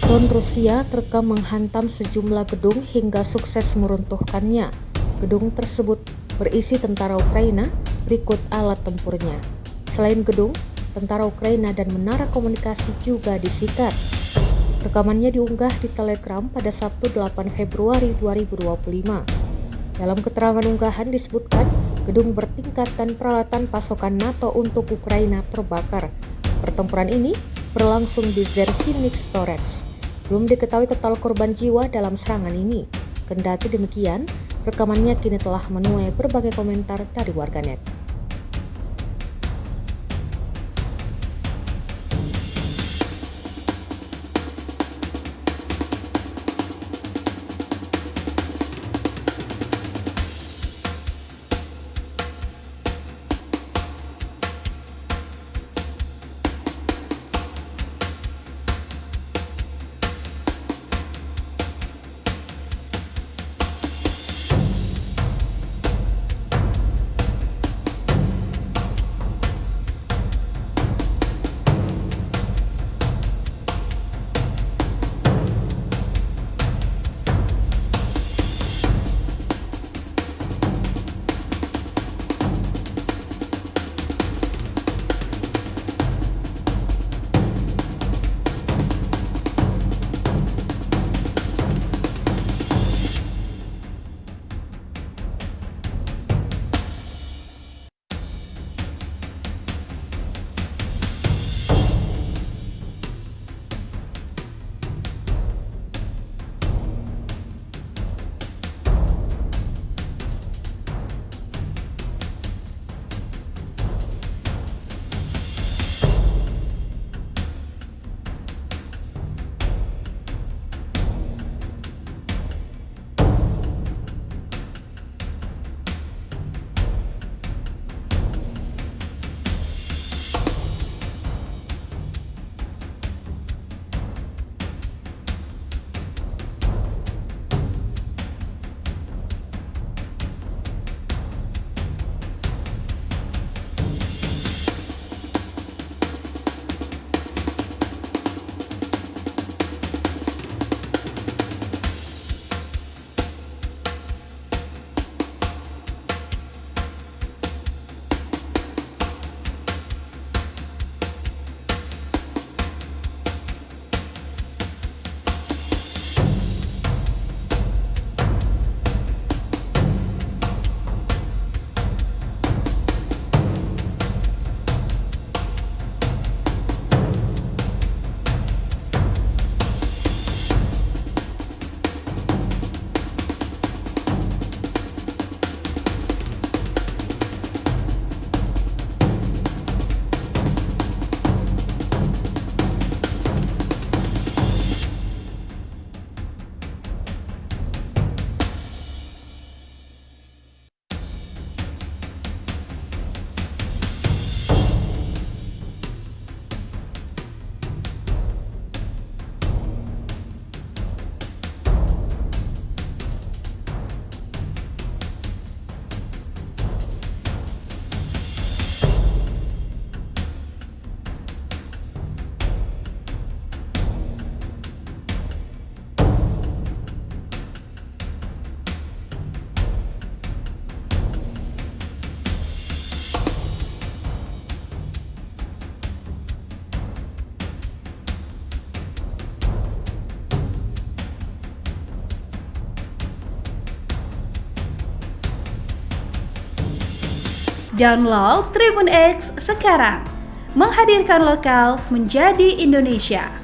Drone Rusia terekam menghantam sejumlah gedung hingga sukses meruntuhkannya. Gedung tersebut berisi tentara Ukraina, berikut alat tempurnya. Selain gedung, tentara Ukraina dan menara komunikasi juga disikat. Rekamannya diunggah di Telegram pada Sabtu 8 Februari 2025. Dalam keterangan unggahan disebutkan, gedung bertingkat dan peralatan pasokan NATO untuk Ukraina terbakar. Pertempuran ini berlangsung di Zersinnik Storage. Belum diketahui total korban jiwa dalam serangan ini. Kendati demikian, rekamannya kini telah menuai berbagai komentar dari warganet. Download Tribun X sekarang, menghadirkan lokal menjadi Indonesia.